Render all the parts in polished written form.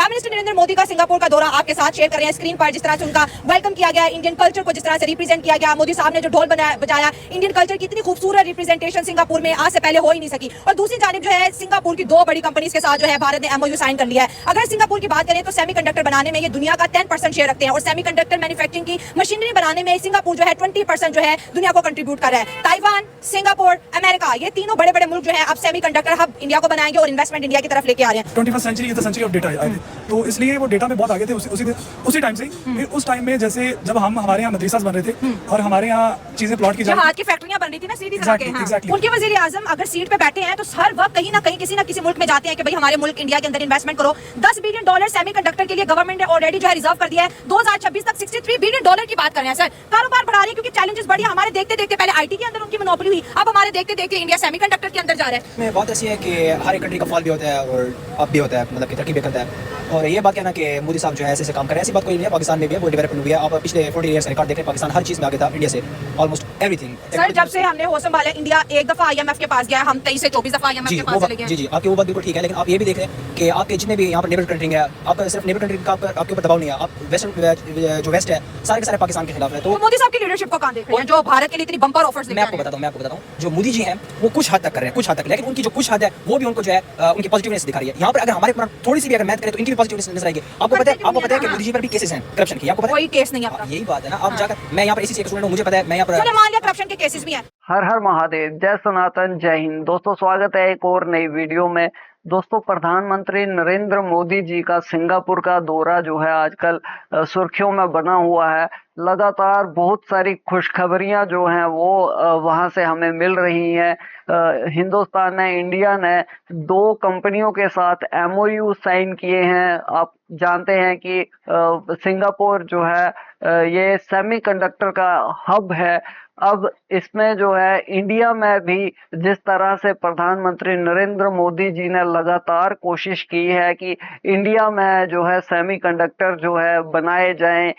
Prime minister Narendra Modi का Singapore का दौरा आपके साथ शेयर कर रहे हैं स्क्रीन पर। जिस तरह से उनका वेलकम किया गया, इंडियन कल्चर को जिस तरह से रिप्रेजेंट किया गया, मोदी साहब ने जो ढोल बजाया, इंडियन कल्चर की इतनी खूबसूरत रिप्रेजेंटेशन सिंगापुर में आज से पहले हो ही नहीं सकी। और दूसरी जानिब जो है सिंगापुर की दो बड़ी कंपनीज के साथ जो है भारत ने एमओयू साइन कर लिया है। अगर सिंगापुर की बात करें तो सेमीकंडक्टर बनाने में ये दुनिया का 10% शेयर रखते हैं और सेमीकंडक्टर मैन्युफैक्चरिंग की मशीनरी बनाने में सिंगापुर जो है 20% जो है दुनिया को कंट्रीब्यूट कर रहा है। ताइवान, सिंगापुर, अमेरिका, ये तीनों बड़े बड़े मुल्क जो है अब सेमीकंडक्टर हब इंडिया को बनाएंगे और इन्वेस्टमेंट इंडिया की तरफ लेके आ रहे हैं। 21st century is the century of data आए थे, तो इसलिए वो डेटा में बहुत आगे थे उसी टाइम से। फिर उस टाइम में जैसे जब हमारे यहाँ मदरसास बन रहे थे और हमारे यहाँ चीजें प्लॉट की हाथ की फैक्ट्रियां बन रही थी ना सीधी तरह के, उनके वजीर आजम अगर सीट पे बैठे हैं तो हर वक्त कहीं ना कहीं किसी ना किसी मुल्क में जाते हैं कि भाई हमारे मुल्क इंडिया के अंदर इन्वेस्टमेंट करो। $10 बिलियन सेमीकंडक्टर के लिए गवर्नमेंट ने ऑलरेडी जो है रिजर्व कर दिया है। 2026 तक $63 बिलियन की बात कर रहे हैं सर। कारोबार बढ़ा रहे हैं क्योंकि चैलेंजेस बढ़ी। हमारे देखते देखते पहले आईटी के अंदर उनकी मोनोपोली हुई, अब हमारे देखते देखते इंडिया सेमीकंडक्टर के अंदर जा रहा है। में बात ऐसी है कि हर एक कंट्री का फॉल भी होता है और अप भी होता है, मतलब कि तरक्की भी करता है। और ये बात कहना कि मोदी साहब जो है ऐसे काम कर रहे हैं, ऐसी बात कोई नहीं है। पाकिस्तान में भी है, वो डेवलपमेंट हुई है। आप पिछले 40 ईयर्स रिकॉर्ड देख रहे हैं, पाकिस्तान हर चीज़ में आगे था इंडिया से, ऑलमोस्ट एवरीथिंग। सर जब से हमने होश संभाला इंडिया एक दफा आईएमएफ के पास गया, हम 23 से 24 दफा आईएमएफ के पास चले गए। जी आपकी वो बात बिल्कुल ठीक है, लेकिन आप ये भी देख रहे हैं कि आपके जितने भी यहाँ पर नेबर कंट्री है, आपका सिर्फ नेबर कंट्री का आपके ऊपर दबाव नहीं है। आप जो वेस्ट है सारे के सारे पाकिस्तान के खिलाफ है। तो मोदी साहब की लीडरशिप को कहाँ देख रहे हैं जो भारत के लिए इतनी बम्पर ऑफर्स मैं आपको बताता हूँ जो मोदी जी हैं वो कुछ हद तक कर रहे हैं, कुछ हद तक, लेकिन उनकी जो कुछ हद है वो भी उनको जो है उनकी पॉजिटिवनेस दिखा रही है। यहाँ पर अगर हमारे ऊपर थोड़ी सी भी अगर मैथ करें तो इनकी पॉजिटिवनेस नजर आएगी। आपको पता है कि मोदी जी पर भी केसेस हैं करप्शन की, आपको पता है? कोई केस नहीं है। यही बात है ना। आप जाकर मैं यहाँ पर इसी से एक स्टूडेंट हूँ, मुझे पता है, मैं यहाँ पर मान लिया करप्शन के केसेस भी हैं। हर हर महादेव, जय सनातन, जय हिंद। दोस्तों स्वागत है एक और नई वीडियो में। दोस्तों प्रधानमंत्री नरेंद्र मोदी जी का सिंगापुर का दौरा जो है आजकल सुर्खियों में बना हुआ है। लगातार बहुत सारी खुशखबरियां जो हैं वो वहां से हमें मिल रही हैं। हिंदुस्तान ने, इंडिया ने 2 कंपनियों के साथ एमओयू साइन किए हैं। आप जानते हैं कि सिंगापुर जो है ये सेमीकंडक्टर का हब है। अब इसमें जो है इंडिया में भी जिस तरह से प्रधानमंत्री नरेंद्र मोदी जी ने लगातार कोशिश की है कि इंडिया में जो है सेमीकंडक्टर जो है बनाए जाएं,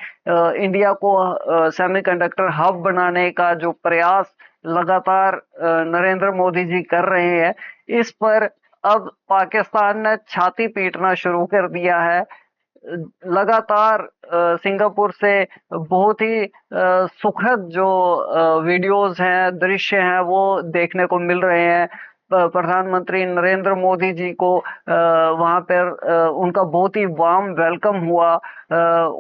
इंडिया को सेमीकंडक्टर हब बनाने का जो प्रयास लगातार नरेंद्र मोदी जी कर रहे हैं, इस पर अब पाकिस्तान ने छाती पीटना शुरू कर दिया है। लगातार सिंगापुर से बहुत ही सुखद जो वीडियोस हैं, दृश्य हैं, वो देखने को मिल रहे हैं। प्रधानमंत्री नरेंद्र मोदी जी को वहां पर उनका बहुत ही वार्म वेलकम हुआ।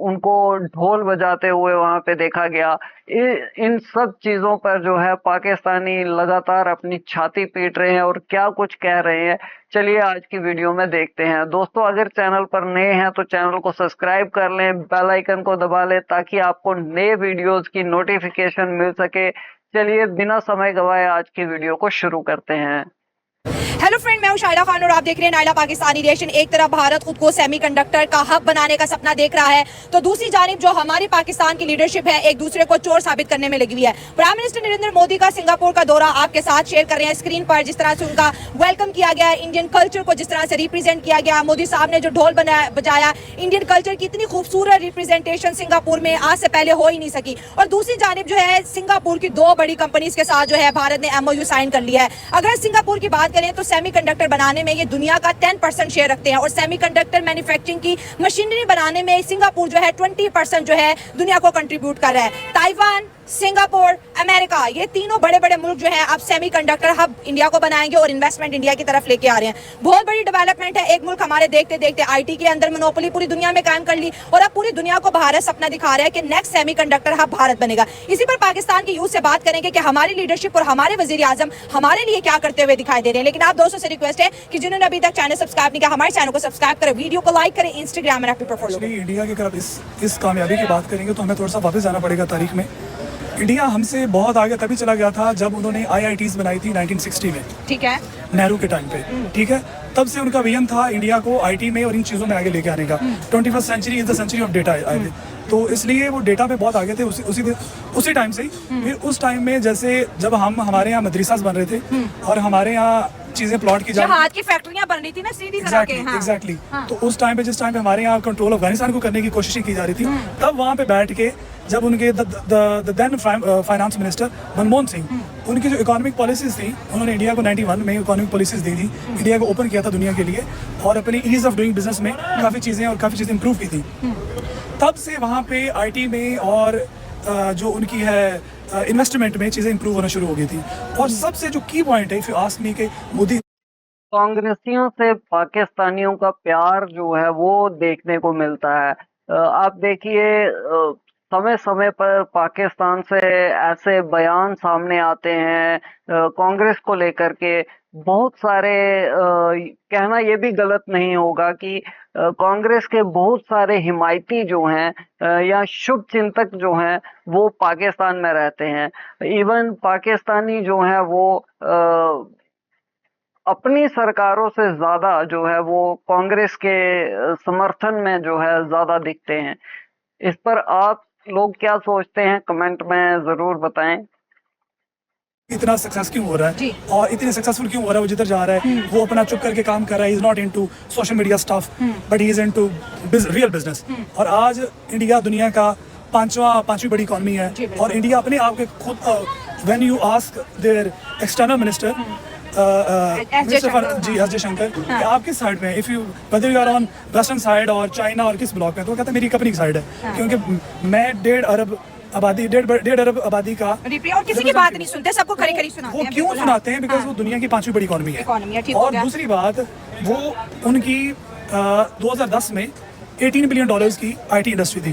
उनको ढोल बजाते हुए वहां पे देखा गया। इन सब चीजों पर जो है पाकिस्तानी लगातार अपनी छाती पीट रहे हैं और क्या कुछ कह रहे हैं, चलिए आज की वीडियो में देखते हैं। दोस्तों अगर चैनल पर नए हैं तो चैनल को सब्सक्राइब कर लें, बेल आइकन को दबा लें ताकि आपको नए वीडियोस की नोटिफिकेशन मिल सके। चलिए बिना समय गवाए आज की वीडियो को शुरू करते हैं। हेलो फ्रेंड, मैं हूं शाहिदा खान और आप देख रहे हैं नायला पाकिस्तानी रिएक्शन। एक तरफ भारत खुद को सेमीकंडक्टर का हब बनाने का सपना देख रहा है तो दूसरी जानिब जो हमारी पाकिस्तान की लीडरशिप है एक दूसरे को चोर साबित करने में लगी हुई है। प्राइम मिनिस्टर नरेंद्र मोदी का सिंगापुर का दौरा आपके साथ शेयर कर रहे हैं स्क्रीन पर। जिस तरह से उनका वेलकम किया गया, इंडियन कल्चर को जिस तरह से रिप्रेजेंट किया गया, मोदी साहब ने जो ढोल बजाया, इंडियन कल्चर की इतनी खूबसूरत रिप्रेजेंटेशन सिंगापुर में आज से पहले हो ही नहीं सकी। और दूसरी जानिब जो है सिंगापुर की 2 बड़ी कंपनीज के साथ जो है भारत ने एमओयू साइन कर लिया है। अगर सिंगापुर की बात करें तो सेमीकंडक्टर बनाने में ये दुनिया का 10% शेयर रखते हैं और सेमीकंडक्टर मैन्युफैक्चरिंग की मशीनरी बनाने में सिंगापुर जो है 20% जो है दुनिया को कंट्रीब्यूट कर रहा है। ताइवान, सिंगापुर, अमेरिका, ये तीनों बड़े बड़े मुल्क जो हैं अब सेमीकंडक्टर हब इंडिया को बनाएंगे और इन्वेस्टमेंट इंडिया की तरफ लेके आ रहे हैं। बहुत बड़ी डेवलपमेंट है। एक मुल्क हमारे देखते देखते आईटी के अंदर मोनोपोली पूरी दुनिया में कायम कर ली और अब पूरी दुनिया को भारत सपना दिखा रहा है कि नेक्स्ट सेमीकंडक्टर हब भारत बनेगा। इसी पर पाकिस्तान की यूथ से बात करेंगे कि हमारी लीडरशिप और हमारे वजीर आजम हमारे लिए क्या करते हुए दिखाई दे रहे हैं। लेकिन आप दोस्तों से रिक्वेस्ट है कि जिन्होंने अभी तक चैनल सब्सक्राइब नहीं किया हमारे चैनल को सब्सक्राइब करें, वीडियो को लाइक करें, इंस्टाग्राम में पर फॉलो करें। इंडिया की अगर इस कामयाबी की बात करेंगे तो हमें थोड़ा सा वापस जाना पड़ेगा तारीख में। इंडिया हमसे बहुत आगे तभी चला गया था जब उन्होंने IITs बनाई थी 1960 में, ठीक है, नेहरू के टाइम पे, ठीक है। तब से उनका विजन था इंडिया को IT में और इन चीज़ों में आगे लेके आने का। 21st century is the century of data आए थे, तो इसलिए वो डेटा पे बहुत आगे थे उसी टाइम से। फिर उस टाइम में जैसे जब हमारे यहाँ मदरसास बन रहे थे और हमारे यहाँ चीजें प्लॉट की हाथ की फैक्ट्रियां बन रही थी ना सीधी तरह के। एग्जैक्टली। तो उस टाइम पे जिस टाइम पे हमारे यहाँ कंट्रोल अफगानिस्तान को करने की कोशिश की जा रही थी, तब वहाँ पे बैठ के जब उनके then finance minister Manmohan Singh, उनकी जो इकोनॉमिक पॉलिसीज थी, उन्होंने इंडिया को 91 में इकोनॉमिक पॉलिसीज दी थी, इंडिया को ओपन किया था दुनिया के लिए, और अपनी ईज ऑफ डूइंग बिजनेस में काफ़ी चीज़ें इंप्रूव की थी। तब से वहाँ पे आईटी में और जो उनकी है इन्वेस्टमेंट में चीज़ें इंप्रूव होना शुरू हो गई थी। और सबसे जो की पॉइंट है, इफ यू आस्क मी, कि मोदी कांग्रेसियों से पाकिस्तानियों का प्यार जो है वो देखने को मिलता है। आप देखिए, समय समय पर पाकिस्तान से ऐसे बयान सामने आते हैं कांग्रेस को लेकर के। बहुत सारे कहना ये भी गलत नहीं होगा कि कांग्रेस के बहुत सारे हिमायती जो हैं या शुभ चिंतक जो हैं वो पाकिस्तान में रहते हैं। इवन पाकिस्तानी जो हैं वो अपनी सरकारों से ज्यादा जो है वो कांग्रेस के समर्थन में जो है ज्यादा दिखते हैं। इस पर आप लोग क्या सोचते हैं, कमेंट में जरूर बताएं। इतना सक्सेस क्यों हो रहा जी। है और इतने सक्सेसफुल क्यों हो रहा है, वो जिधर जा रहा है वो अपना चुप करके काम कर रहा है। Is not into social media stuff, but he is into real business. और आज इंडिया दुनिया का पांचवी बड़ी इकॉनमी है, जी, बिल्कुल। और इंडिया अपने आप के खुद, when you ask their external minister S Jaishankar कि आप किस साइड पे हैं, if you whether you are on western side और चाइना और किस ब्लॉक पे, तो वो कहता है मेरी अपनी साइड है, क्योंकि मैं 1.5 अरब आबादी का और किसी की बात नहीं सुनते, सबको खरी खरी सुनाते वो हैं। क्यों बिल्कुल, सुनाते हैं? बिकॉज हाँ। वो दुनिया की 5वीं बड़ी इकॉनमी इकॉनमी है, है। ठीक हो और गया। दूसरी बात, वो उनकी 2010 में $18 बिलियन की आईटी इंडस्ट्री थी।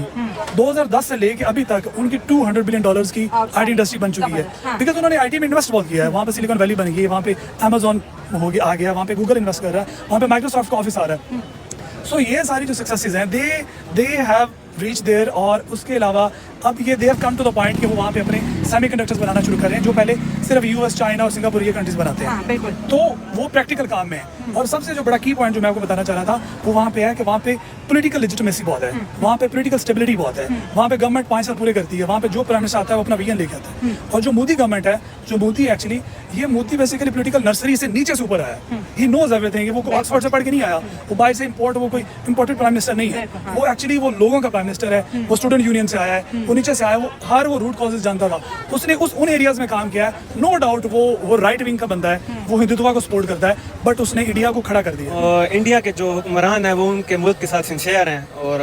2010 से लेके अभी तक उनकी $200 बिलियन की आईटी इंडस्ट्री बन चुकी है, हाँ। बिकॉज उन्होंने आईटी में इन्वेस्ट बहुत किया है। वहाँ पे सिलिकॉन वैली बन गई है, वहाँ पे अमेजोन हो गया, आ गया, वहाँ पे गूगल इन्वेस्ट कर रहा है, वहाँ पे माइक्रोसॉफ्ट का ऑफिस आ रहा है। सो ये सारी जो सक्सेसेस हैं, दे हैव रीच देयर। और उसके अलावा अब ये they have come to the point कि वो वहाँ पे अपने सेमीकंडक्टर्स बनाना शुरू कर रहे हैं, जो पहले सिर्फ यूएस, चाइना और सिंगापुर ये कंट्रीज बनाते हैं। हाँ, बिल्कुल। तो वो प्रैक्टिकल काम में है। और सबसे जो बड़ा की पॉइंट जो मैं आपको बताना चाह रहा था, वो वहाँ पे है कि वहाँ पे पॉलिटिकल लेजिटिमेसी बहुत है, वहाँ पे पॉलिटिकल स्टेबिलिटी बहुत है, वहाँ पे गवर्नमेंट 5 साल पूरे करती है, वहाँ पे जो प्राइम मिनिस्टर आता है वो अपना विजन लेके आता है। और जो मोदी गवर्नमेंट है, जो मोदी एक्चुअली, ये मोदी बेसिकली पॉलिटिकल नर्सरी से नीचे से ऊपर आया है। He knows everything. वो ऑक्सफोर्ड से पढ़ के नहीं आया, वो बाहर से इम्पोर्ट, वो कोई इम्पोर्टेड प्राइम मिनिस्टर नहीं है। वो एक्चुअली वो लोगों का प्राइम मिनिस्टर है, वो स्टूडेंट यूनियन से आया है, वो नीचे से आया, वो रूट कॉजेज जानता था। उसने उन एरियाज में काम किया है। नो डाउट वो राइट विंग का बंदा है, वो हिंदुत्व को सपोर्ट करता है, बट उसने इंडिया को खड़ा कर दिया। इंडिया के जो हुक्मरान हैं वो उनके मुल्क के साथ सिंसियर हैं। और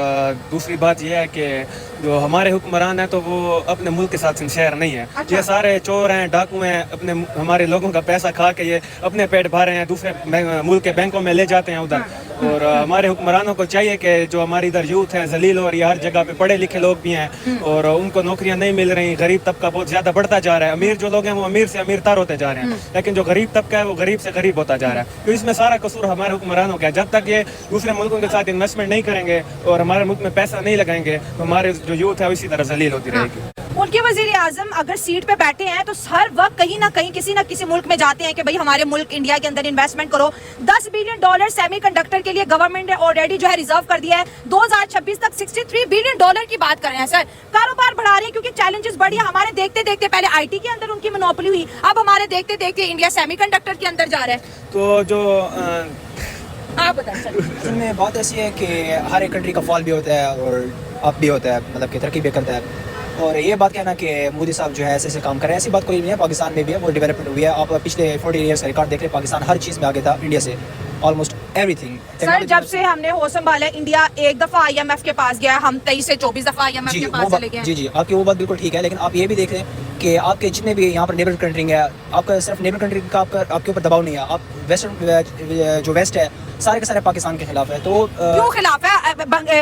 दूसरी बात यह है कि जो हमारे हुक्मरान हैं तो वो अपने मुल्क के साथ सिंसियर नहीं है। अच्छा। ये सारे चोर हैं, डाकू हैं, अपने हमारे लोगों का पैसा खा के ये अपने पेट भर रहे हैं, दूसरे मुल्क के बैंकों में ले जाते हैं उधर। और हमारे हुक्मरानों को चाहिए कि जो हमारी इधर यूथ है जलील, और ये हर जगह पे पढ़े लिखे लोग भी हैं और उनको नौकरियां नहीं मिल रही, गरीब तबका बहुत ज्यादा बढ़ता जा रहा है, अमीर जो लोग हैं वो अमीर से अमीर तर होते जा रहे हैं, लेकिन जो गरीब तबका है वो गरीब से गरीब होता जा रहा है। तो इसमें सारा कसूर हमारे हुक्मरानों का है। जब तक ये दूसरे मुल्कों के साथ इन्वेस्टमेंट नहीं करेंगे और हमारे मुल्क में पैसा नहीं लगाएंगे तो हमारे जो यूथ है इसी तरह जलील होती रहेगी। उनके वजीर आजम अगर सीट पे बैठे हैं तो हर वक्त कहीं ना कहीं किसी ना किसी मुल्क में जाते हैं कि भाई हमारे मुल्क इंडिया के अंदर इन्वेस्टमेंट करो। $10 बिलियन सेमीकंडक्टर के लिए गवर्नमेंट ने ऑलरेडी जो है रिजर्व कर दिया है। 2026 तक $63 बिलियन की बात कर रहे हैं सर। कारोबार बढ़ा रहे हैं क्योंकि चैलेंजेस बढ़ी। हमारे देखते देखते पहले आईटी के अंदर उनकी मोनोपोली हुई, अब हमारे देखते देखते इंडिया सेमीकंडक्टर के अंदर जा रहा है। तो जो आप बताएं सर। इसमें बात ऐसी है कि हर एक कंट्री का फॉल भी होता है और अप भी होता है, मतलब कि तरक्की भी करता है। और ये बात कहना कि मोदी साहब जो है ऐसे काम कर रहे हैं, ऐसी बात कोई नहीं है। पाकिस्तान में भी है, वो डेवलपमेंट हुई है। आप पिछले 40 ईयर्स का रिकॉर्ड देख रहे हैं, पाकिस्तान हर चीज़ में आगे था इंडिया से, ऑलमोस्ट एवरीथिंग। सर जब से हमने होश संभाला है, इंडिया एक दफा IMF के पास गया, हम 23 से 24 दफा IMF जी के वो पास बात, चले गए। जी आपकी वो बात बिल्कुल ठीक है, लेकिन आप ये भी देख रहे हैं कि आपके जितने भी यहाँ पर नेबर कंट्री है, आपका सिर्फ नेबर कंट्री का आपके ऊपर दबाव नहीं है। आप वेस्टर्न जो वेस्ट है सारे के सारे पाकिस्तान के खिलाफ है। तो क्यों खिलाफ है?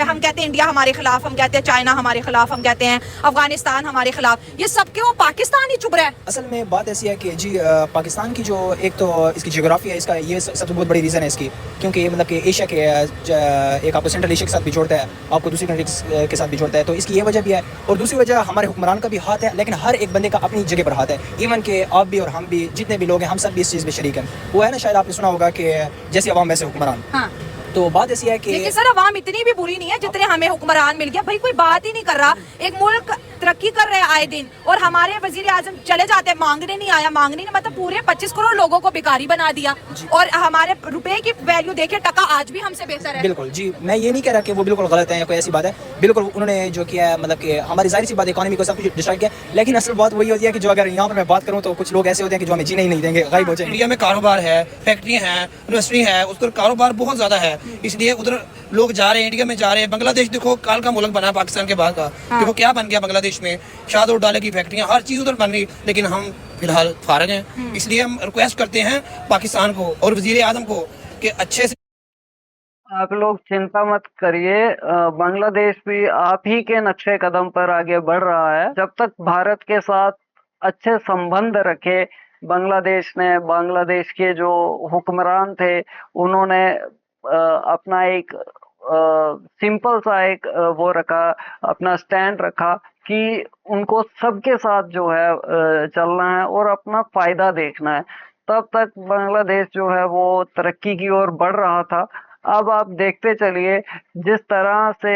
हम कहते हैं इंडिया हमारे खिलाफ, हम कहते हैं चाइना हमारे खिलाफ, हम कहते हैं अफगानिस्तान हमारे खिलाफ, ये सब क्यों पाकिस्तान ही चुप रहा है? असल में बात ऐसी है कि जी पाकिस्तान की जो एक तो इसकी जियोग्राफी है, इसका ये सबसे बहुत बड़ी रीज़न है इसकी, क्योंकि ये मतलब कि एशिया के एक आपको सेंट्रल एशिया के साथ भी जोड़ता है, आपको दूसरी कंट्रीज के साथ भी जोड़ता है। तो इसकी ये वजह भी है। और दूसरी वजह हमारे हुक्मरान का भी हाथ है, लेकिन हर एक बंदे का अपनी जगह पर हाथ है। इवन के आप भी और हम भी, जितने भी लोग हैं, हम सब भी इस चीज़ में शरीक हैं। वो है ना, शायद आपने सुना होगा कि जैसे अवाम वैसे हुक्मरान। हाँ। तो बात ऐसी है कि लेकिन सर अवाम इतनी भी बुरी नहीं है जितने हमें हुक्मरान मिल गया। भाई कोई बात ही नहीं कर रहा। एक मुल्क तरक्की कर रहे हैं आए दिन, और हमारे वजीर आजम चले जाते हैं, मांगने नहीं आया, मांगने नहीं मतलब पूरे 25 करोड़ लोगों को भिखारी बना दिया, और हमारे रुपए की वैल्यू देखिए, टका आज भी हमसे बेहतर है। बिल्कुल जी, मैं ये नहीं कह रहा कि वो बिल्कुल गलत है या कोई ऐसी बात है, बिल्कुल उन्होंने जो किया है मतलब कि हमारी जाहिर सी बात इकोनॉमी को सब कुछ डिस्ट्रॉय किया, लेकिन असल बात वही होती है कि जो अगर यहाँ पर मैं बात करूँ तो कुछ लोग ऐसे होते हैं कि जो हमें जीने ही नहीं देंगे, गायब हो जाएंगे। इंडिया में कारोबार है, फैक्ट्रियाँ हैं, इंडस्ट्री है, उसका कारोबार बहुत ज़्यादा है, इसलिए उधर लोग जा रहे हैं, इंडिया में जा रहे हैं। बांग्लादेश देखो काल का मुल्क बना पाकिस्तान के बाद का, देखो क्या बन गया बांग्लादेश में, शाद और डाले की फैक्ट्रियाँ, हर चीज़ उधर बन रही, लेकिन हम फिलहाल फारग हैं। इसलिए हम रिक्वेस्ट करते हैं पाकिस्तान को और वजीर आजम को कि अच्छे से आप लोग चिंता मत करिए, बांग्लादेश भी आप ही के नक्शे कदम पर आगे बढ़ रहा है। जब तक भारत के साथ अच्छे संबंध रखे, बांग्लादेश के जो हुक्मरान थे उन्होंने अपना एक सिंपल सा एक वो रखा, अपना स्टैंड रखा कि उनको सबके साथ जो है चलना है और अपना फायदा देखना है। तब तक बांग्लादेश जो है वो तरक्की की ओर बढ़ रहा था। अब आप देखते चलिए जिस तरह से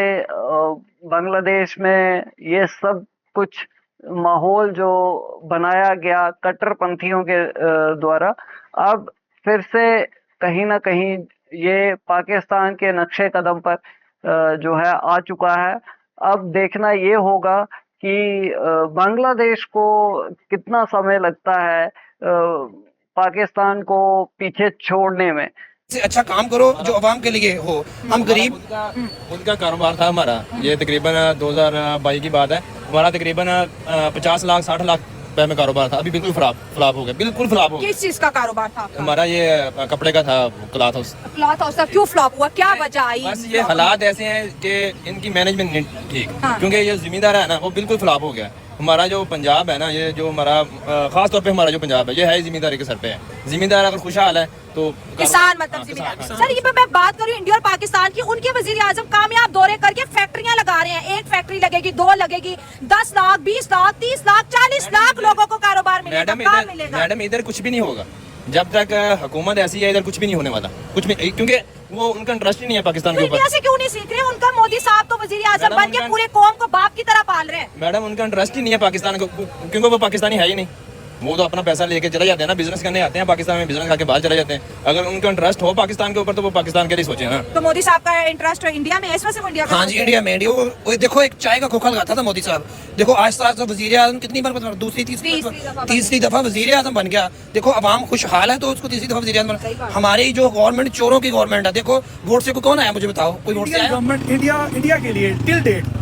बांग्लादेश में ये सब कुछ माहौल जो बनाया गया कट्टरपंथियों के द्वारा, अब फिर से कहीं ना कहीं ये पाकिस्तान के नक्शे कदम पर जो है आ चुका है। अब देखना ये होगा कि बांग्लादेश को कितना समय लगता है पाकिस्तान को पीछे छोड़ने में। से अच्छा काम करो जो अवाम के लिए हो। हम गरीब उनका कारोबार था हमारा, ये तकरीबन 2022 की बात है, हमारा तकरीबन 50 लाख 60 लाख रुपए में कारोबार था, अभी बिल्कुल फ्लॉप हो गया, बिल्कुल फ्लॉप हो गया। किस चीज का कारोबार था आपका? हमारा ये कपड़े का था, क्लॉथ हाउस। क्लॉथ हाउस का क्यों फ्लॉप हुआ, क्या वजह आई? बस ये हालात ऐसे हैं कि इनकी मैनेजमेंट नहीं ठीक, क्योंकि ये जिम्मेदार है ना वो बिल्कुल फ्लॉप हो गया। हमारा जो पंजाब है ना, ये जो हमारा खास तौर पे हमारा जो पंजाब है ये है जिम्मेदारी के सर पे है। जिम्मेदार अगर खुशहाल है तो किसान मतलब जिम्मेदार। सर ये पे मैं बात करूं इंडिया और पाकिस्तान की, उनके वजीर आजम कामयाब दौरे करके फैक्ट्रियां लगा रहे हैं, एक फैक्ट्री लगेगी, 2 लगेगी, 10 लाख 20 लाख 30 लाख 40 लाख लोगों को कारोबार मिलेगा। मैडम इधर कुछ भी नहीं होगा जब तक हुकूमत ऐसी है, इधर कुछ भी नहीं होने वाला, कुछ भी, क्योंकि वो उनका इंटरेस्ट ही नहीं है पाकिस्तान के ऊपर। इंडिया से क्यों नहीं सीख रहे? उनका मोदी साहब तो वजीर आजम बन के पूरे कौम को बाप की तरह पाल रहे हैं। मैडम उनका इंटरेस्ट ही नहीं है पाकिस्तान को, क्योंकि वो पाकिस्तानी है ही नहीं। वो तो अपना पैसा लेके चले जाते हैं ना, बिजनेस करने आते हैं पाकिस्तान में, बिजनेस करके बाहर चले जाते हैं। अगर उनका इंटरेस्ट हो पाकिस्तान के ऊपर तो वो पाकिस्तान के लिए सोचे ना। तो मोदी साहब का इंटरेस्ट इंडिया में है, इस वजह से वो इंडिया हाँ जी, इंडिया में वो देखो एक चाय का खोखा लगाता था मोदी साहब, देखो आज तक वजीर आजम कितनी बार दूसरी तीसरी दफा वजीर आजम बन गया। देखो अवाम खुशहाल है तो उसको तीसरी दफा वजीर आजम बना। हमारी जो गवर्नमेंट चोरों की गवर्नमेंट है, देखो वोट से कौन आया मुझे बताओ, कोई वोट से आया? गवर्नमेंट इंडिया के लिए टिल डेट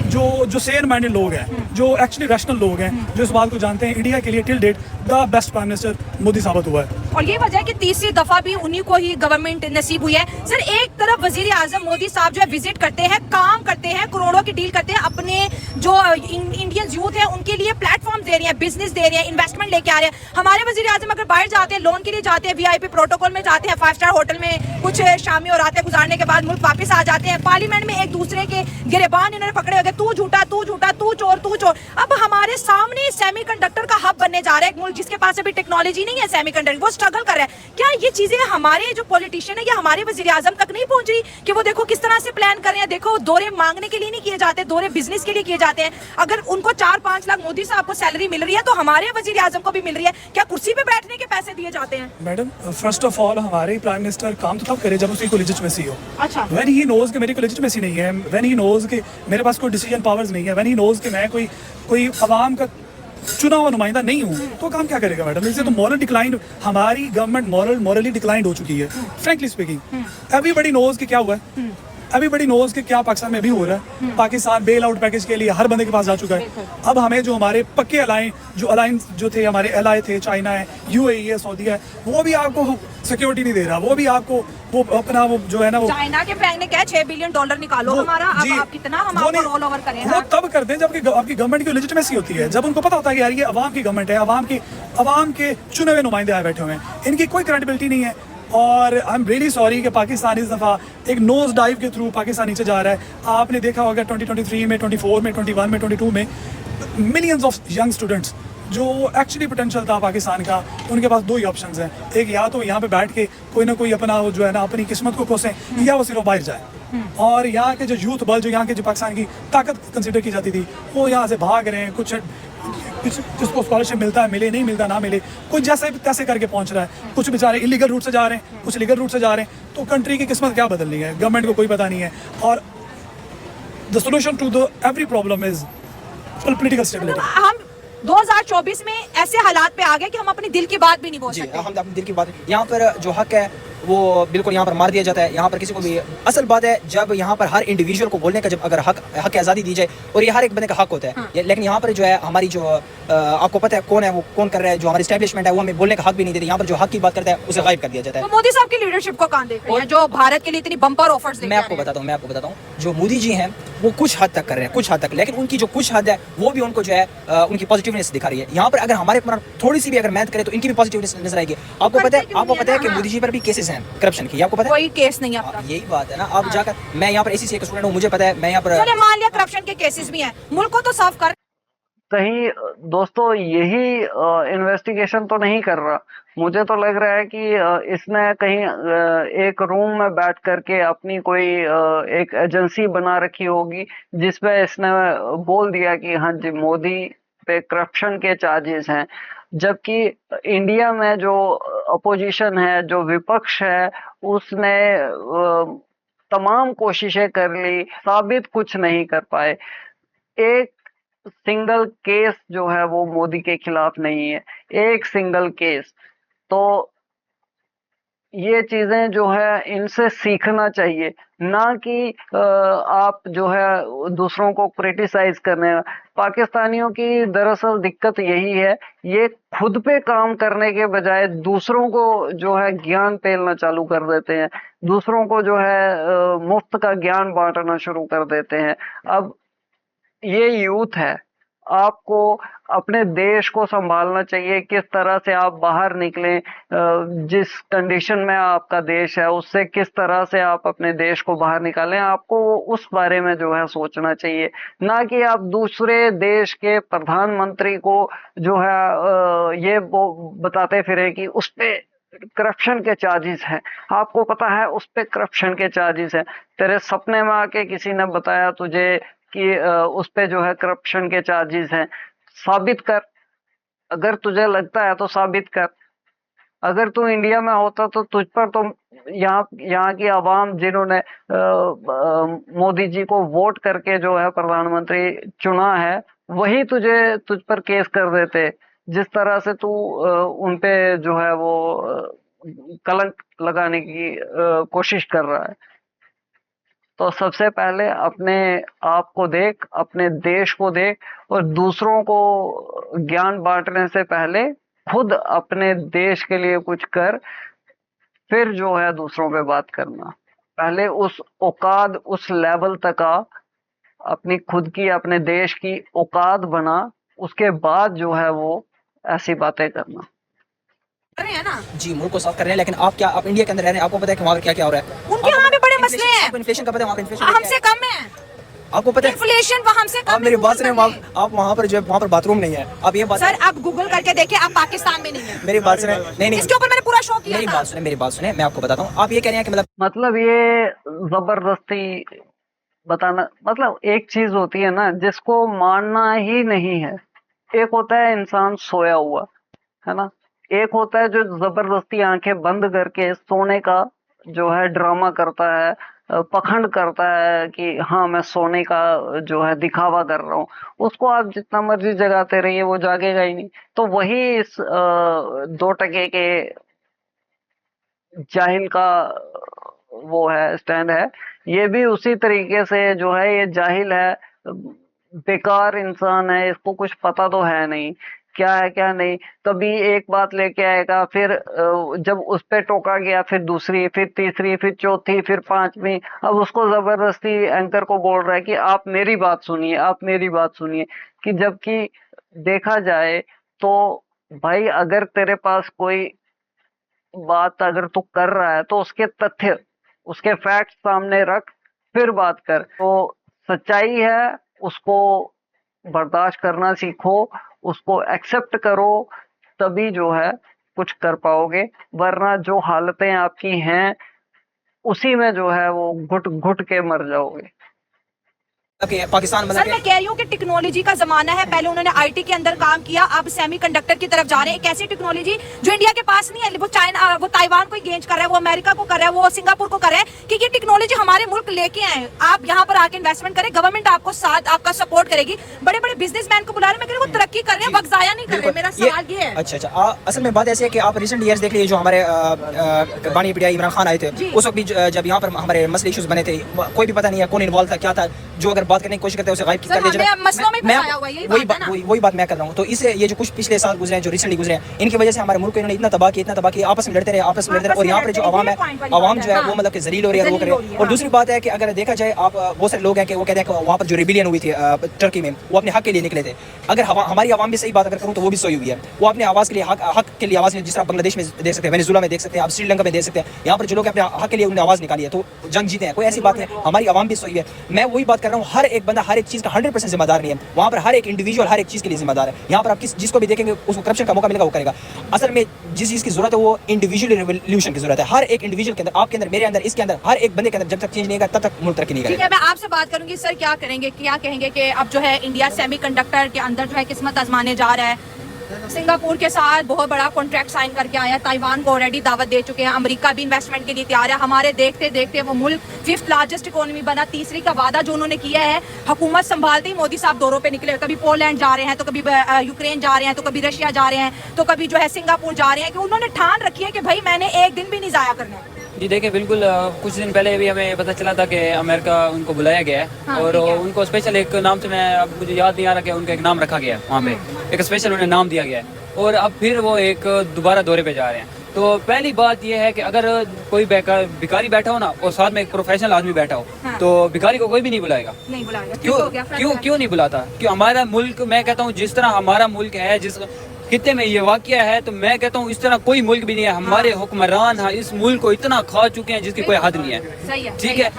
जो सेयर माइंडेड लोग हैं, जो एक्चुअली रैशनल लोग हैं, जो इस बात को जानते हैं, इंडिया के लिए till date the best prime minister Modi साबित हुआ है। और ये वजह है कि तीसरी दफा भी उन्हीं को ही गवर्नमेंट नसीब हुई है। सर एक तरफ वजीर आजम मोदी साहब जो है विजिट करते हैं, काम करते हैं, करोड़ों की डील करते हैं, अपने जो इंडियन यूथ है उनके लिए प्लेटफॉर्म दे रहे हैं, बिजनेस दे रहे हैं, इन्वेस्टमेंट लेके आ रहे हैं। हमारे वजीर आजम अगर बाहर जाते हैं, लोन के लिए जाते हैं, VIP प्रोटोकॉल में जाते हैं, 5 स्टार होटल में कुछ शामी और रातें गुजारने के बाद मुल्क वापस आ जाते हैं। पार्लियामेंट में एक दूसरे के गिरेबान इन्होंने पकड़े हुए, तू झूठा तू झूठा, तू चोर तू चोर। अब हमारे सामने सेमीकंडक्टर का हब बनने जा रहा है, एक मुल्क जिसके पास अभी टेक्नोलॉजी नहीं है सेमीकंडक्टर, वो स्ट्रगल कर रहा है। क्या ये चीजें हमारे जो पॉलिटिशियन है या हमारे वजीर आजम तक नहीं पहुंच रही कि वो देखो किस तरह से प्लान कर रहे हैं? देखो दौरे मांगने के लिए नहीं किए जाते, दौरे बिजनेस के लिए किए जाते हैं। अगर उनको 4-5 लाख मोदी साहब को सैलरी मिल रही है तो हमारे वजीर आजम को भी मिल रही है, क्या कुर्सी पे बैठने के पैसे दिए जाते हैं? मैडम फर्स्ट ऑफ ऑल हमारे प्राइम मिनिस्टर काम तो तब करे जब उसकी कोई लेजिटिमेसी हो। अच्छा, व्हेन ही नोज कि मेरी कोई लेजिटिमेसी नहीं है, व्हेन ही नोज कि मेरे पास कोई डिसीजन पावर्स नहीं है, व्हेन ही नोज कि मैं कोई आवाम का चुना हुआ नुमाइंदा नहीं हूँ, तो काम क्या करेगा मैडम? इससे तो मॉरल डिक्लाइन, हमारी गवर्नमेंट मॉरली डिक्लाइंड हो चुकी है। फ्रैंकली स्पीकिंग एवरीबॉडी नोज कि क्या हुआ है, एवरीबॉडी नोज कि क्या पाकिस्तान में भी हो रहा है। पाकिस्तान बेल आउट पैकेज के लिए हर बंदे के पास जा चुका है। अब हमें जो हमारे पक्के अलायंस जो थे, हमारे एलाई थे, चाइना है, UAE है, सऊदी है, वो भी आपको सिक्योरिटी नहीं दे रहा, वो भी आपको वो अपना वो जो है ना वो चाइना के बैंक ने कहा $6 बिलियन निकालो हमारा, अब आप कितना हम आपको रोल ओवर करें? वो तब करते हैं जब आपकी गवर्नमेंट की लेजिटिमेसी होती है, जब उनको पता होता है कि यार ये अवाम की गवर्नमेंट है, अवाम के चुने हुए नुमाइंदे आए बैठे हुए हैं, इनकी कोई क्रेडिबिलिटी नहीं है। और आई एम रियली सॉरी कि पाकिस्तान इस दफ़ा एक नोज डाइव के थ्रू पाकिस्तान नीचे जा रहा है। आपने देखा होगा 2023 में, 24 में, 21 में, 22 में मिलियंस ऑफ यंग स्टूडेंट्स जो एक्चुअली पोटेंशियल था पाकिस्तान का, उनके पास दो ही ऑप्शन हैं। एक या तो यहाँ पे बैठ के कोई ना कोई अपना वो जो है ना अपनी किस्मत को कोसें, या वो सिर्फ बाहर जाए। और यहाँ के जो यूथ बल, जो यहाँ के जो पाकिस्तान की ताकत कंसिडर की जाती थी, वो यहाँ से भाग रहे हैं। कुछ जिसको स्कॉलरशिप मिलता है मिले, नहीं मिलता ना मिले, कुछ जैसे तैसे करके पहुँच रहा है। कुछ बेचारे इलीगल रूट से जा रहे हैं, कुछ लीगल रूट से जा रहे हैं। तो कंट्री की किस्मत क्या बदलनी है, गवर्नमेंट को कोई पता नहीं है। और the solution to the every problem is political stability. हम 2024 में ऐसे हालात पे आ गए कि हम अपनी दिल की बात भी नहीं बोल जी, सकते। हम अपने दिल की बात, यहाँ पर जो हक है वो बिल्कुल यहाँ पर मार दिया जाता है। यहाँ पर किसी को भी, असल बात है जब यहाँ पर हर इंडिविजुअल को बोलने का जब अगर हक की आज़ादी दी जाए, और ये हर एक बंदे का हक होता है। लेकिन यहाँ पर जो है हमारी जो आपको पता है कौन है, वो कौन कर रहा है, जो हमारी एस्टेब्लिशमेंट है वो हमें बोलने का हक भी नहीं देती। यहाँ पर जो हक की बात करता है उसे गायब कर दिया जाता है। तो मोदी साहब की लीडरशिप को कहाँ देख रहे हैं, जो भारत के लिए इतनी बम्पर ऑफर्स मैं आपको बताता हूँ जो मोदी जी हैं वो कुछ हद तक कर रहे हैं, कुछ हद तक, लेकिन उनकी जो कुछ हद है वो भी उनको जो है उनकी पॉजिटिवनेस दिखा रही है। यहाँ पर अगर हमारे थोड़ी सी भी अगर मेहनत करें तो इनकी भी पॉजिटिवनेस नजर आएगी। आपको पता है कि मोदी जी पर भी केसेस हैं करप्शन की, आपको पता है? कोई केस नहीं है अब तक। यही बात है ना। आप जाकर, मैं यहाँ पर एसीसी एक स्टूडेंट हूँ, मुझे पता है, मैं यहाँ पर चलिए मान लिया करप्शन के केसेस भी हैं, मुल्क को तो साफ कर। कहीं दोस्तों यही इन्वेस्टिगेशन तो नहीं कर रहा। मुझे तो लग रहा है कि इसने कहीं एक रूम में बैठ करके अपनी कोई एक एजेंसी बना रखी होगी, जिसमें इसने बोल दिया कि हाँ जी मोदी पे करप्शन के चार्जेस हैं। जबकि इंडिया में जो अपोजिशन है, जो विपक्ष है, उसने तमाम कोशिशें कर ली, साबित कुछ नहीं कर पाए। एक सिंगल केस जो है वो मोदी के खिलाफ नहीं है, एक सिंगल केस। तो ये चीजें जो है इनसे सीखना चाहिए, ना कि आप जो है दूसरों को क्रिटिसाइज करने। पाकिस्तानियों की दरअसल दिक्कत यही है, ये खुद पे काम करने के बजाय दूसरों को जो है ज्ञान पेलना चालू कर देते हैं, दूसरों को जो है मुफ्त का ज्ञान बांटना शुरू कर देते हैं। अब ये यूथ है, आपको अपने देश को संभालना चाहिए। किस तरह से आप बाहर निकलें, जिस कंडीशन में आपका देश है उससे किस तरह से आप अपने देश को बाहर निकालें, आपको उस बारे में जो है सोचना चाहिए। ना कि आप दूसरे देश के प्रधानमंत्री को जो है ये बताते फिरें कि उस पे करप्शन के चार्जेस हैं। आपको पता है उस पे करप्शन के चार्जेस हैं, तेरे सपने में आके किसी ने बताया तुझे कि उस पे जो है करप्शन के चार्जेस हैं, साबित कर। अगर तुझे लगता है तो साबित कर। अगर तू इंडिया में होता तो तुझ पर तो यहाँ की आवाम जिन्होंने मोदी जी को वोट करके जो है प्रधानमंत्री चुना है, वही तुझ पर केस कर देते। जिस तरह से तू उन पे जो है वो कलंक लगाने की कोशिश कर रहा है। तो सबसे पहले अपने आप को देख, अपने देश को देख, और दूसरों को ज्ञान बांटने से पहले खुद अपने देश के लिए कुछ कर, फिर जो है दूसरों पे बात करना। पहले उस औकात, उस लेवल तक आ, अपनी खुद की, अपने देश की औकात बना, उसके बाद जो है वो ऐसी बातें करना। कर रहे हैं ना जी, मुल्क को साफ कर रहे हैं, लेकिन आप इंडिया के अंदर रह रहे हैं, आपको पता है कि वहाँ पर क्या क्या हो रहा है। उनके यहाँ पे बड़े मसले हैं, इन्फ्लेशन का पता है, वहाँ पर इन्फ्लेशन हमसे कम है। आपको पता है इन्फ्लेशन हमसे कम आप मेरी है, बात सुने, आप वहाँ पर जो है वहाँ पर बाथरूम नहीं है। आप ये बात, सर आप गूगल करके देखिए, आप पाकिस्तान में नहीं है। मेरी बात सुने, नहीं, इसके ऊपर मैंने पूरा शो किया मेरी था। बात सुने, मैं आपको बताता हूँ। आप ये कह रहे हैं कि मतलब ये जबरदस्ती बताना, मतलब एक चीज होती है ना जिसको मानना ही नहीं है। एक होता है इंसान सोया हुआ, है ना, एक होता है जो जबरदस्ती आंखें बंद करके सोने का जो है ड्रामा करता है, पखंड करता है कि हाँ मैं सोने का जो है दिखावा कर रहा हूँ। उसको आप जितना मर्जी जगाते रहिए, वो जागेगा ही नहीं। तो वही इस 2 टके के जाहिल का वो है, स्टैंड है। ये भी उसी तरीके से जो है, ये जाहिल है, बेकार इंसान है, इसको कुछ पता तो है नहीं क्या है क्या नहीं। कभी एक बात लेके आएगा, फिर जब उस पे टोका गया, फिर दूसरी, फिर तीसरी, फिर चौथी, फिर पांचवी। अब उसको जबरदस्ती एंकर को बोल रहा है कि आप मेरी बात सुनिए, आप मेरी बात सुनिए। कि जबकि देखा जाए तो भाई, अगर तेरे पास कोई बात अगर तू कर रहा है तो उसके तथ्य, उसके फैक्ट सामने रख, फिर बात कर। तो सच्चाई है, उसको बर्दाश्त करना सीखो, उसको एक्सेप्ट करो, तभी जो है कुछ कर पाओगे, वरना जो हालतें आपकी हैं उसी में जो है वो घुट घुट के मर जाओगे। कि पाकिस्तान मतलब सर मैं कह रही हूँ कि टेक्नोलॉजी का जमाना है, पहले उन्होंने आईटी के अंदर काम किया, अब सेमीकंडक्टर की तरफ जा रहे हैं। एक ऐसी टेक्नोलॉजी जो इंडिया के पास नहीं है, वो चाइना, वो ताइवान को गेंज कर रहा है, वो अमेरिका को कर रहा है, वो सिंगापुर को कर रहा है, कि ये टेक्नोलॉजी हमारे मुल्क लेके आए, आप यहाँ पर आके इन्वेस्टमेंट करें, गवर्नमेंट आपको साथ आपका सपोर्ट करेगी, बड़े बड़े बिजनेसमैन को बुला रहे हैं, मैं कह रही हूँ वो तरक्की कर रहे हैं, वक्त जाया नहीं कर रहे। मेरा सवाल ये है। अच्छा, असल में बात ऐसी है कि आप रिसेंट ईयर्स देख लीजिए, जो हमारे बानी पीटीआई इमरान खान आए थे, उस वक्त भी जब यहाँ पर हमारे मसले इश्यूज बने थे, कोई भी पता नहीं है कौन इन्वॉल्व था, क्या था, जो अगर बात करने की कोशिश करते हैं उसे गायब कर दिया जाए। वही बात मैं कर रहा हूँ। तो इससे ये जो कुछ पिछले साल गुजरे हैं, जो रिसेंटली गुजरे हैं, इनकी वजह से हमारे मुल्क को इन्होंने इतना तबाह किया, आपस में लड़ते रहे, और यहाँ पर जो आवाम है, आवाम जो है वो मतलब कि जलील हो रही है, वो कर रही है। और दूसरी बात है कि अगर देखा जाए, आप बहुत सारे लोग हैं कि वो कहते हैं कि वहाँ पर जो रिबिलियन हुई थी टर्की में, वो अपने हक के लिए निकले थे। अगर हमारी आवाम भी सही बात अगर करूँ तो वो भी सोई हुई है, वो अपने आवाज़ के लिए हक के लिए आवाज़, जिस तरह बांग्लादेश में देख सकते हैं, वेनेजुला में देख सकते हैं, आप श्रीलंका में देख सकते हैं, यहाँ पर जो लोग अपने हक के लिए उन्होंने आवाज़ निकाली है, तो जंग जीते हैं, कोई ऐसी बात नहीं। हमारी आवाम भी सोई है। मैं वही बात कर रहा हूँ, हर एक बंदा हर एक चीज़ का 100% जिम्मेदार नहीं है। वहाँ पर हर एक इंडिविजुअल हर एक चीज़ के लिए जिम्मेदार है। यहाँ पर आप जिसको भी देखेंगे उसको करप्शन का मौका मिलेगा, वो करेगा। असल में जिस चीज़ की जरूरत है वो इंडिविजुअल रिवोल्यूशन की जरूरत है। हर एक इंडिविजुअल के अंदर, आपके अंदर, मेरे अंदर, इसके अंदर, हर एक बंदे के अंदर जब तक चेंज नहीं आएगा तब तक मुल्क तरक्की नहीं करेगा। ठीक है, मैं आपसे बात करूंगी सर, क्या कहेंगे कि अब जो है इंडिया सेमीकंडक्टर के अंदर जो है किस्मत आजमाने जा रहा है, सिंगापुर के साथ बहुत बड़ा कॉन्ट्रैक्ट साइन करके आया, ताइवान को ऑलरेडी दावत दे चुके हैं, अमेरिका भी इन्वेस्टमेंट के लिए तैयार है, हमारे देखते देखते वो मुल्क 5th लार्जेस्ट इकोनॉमी बना। तीसरी का वादा जो उन्होंने किया है, हुकूमत संभालते ही मोदी साहब दौरों पे निकले, कभी पोलैंड जा रहे हैं, तो कभी यूक्रेन जा रहे हैं, तो कभी रशिया जा रहे हैं, तो कभी जो है सिंगापुर जा रहे हैं, कि उन्होंने ठान रखी है कि भाई मैंने एक दिन भी नहीं जाया करना। जी देखिए, बिल्कुल कुछ दिन पहले भी हमें पता चला था कि अमेरिका उनको बुलाया गया है। हाँ, और उनको स्पेशल एक नाम से, मैं अब मुझे याद नहीं आ रहा कि उनका एक नाम रखा गया है वहाँ पे, एक स्पेशल उन्हें नाम दिया गया है, और अब फिर वो एक दोबारा दौरे पे जा रहे हैं। तो पहली बात ये है कि अगर कोई भिखारी बैठा हो ना, और साथ में एक प्रोफेशनल आदमी बैठा हो, हाँ। तो भिखारी को कोई भी नहीं बुलाएगा। नहीं बुलाएगा। क्यों नहीं बुलाता? क्यों? हमारा मुल्क, मैं कहता हूँ जिस तरह हमारा मुल्क है, जिस खित्ते में ये वाकया है, तो मैं कहता हूँ इस तरह कोई मुल्क भी नहीं है। हमारे हुक्मरान इस मुल्क को इतना खा चुके हैं जिसकी कोई हद नहीं है। ठीक है,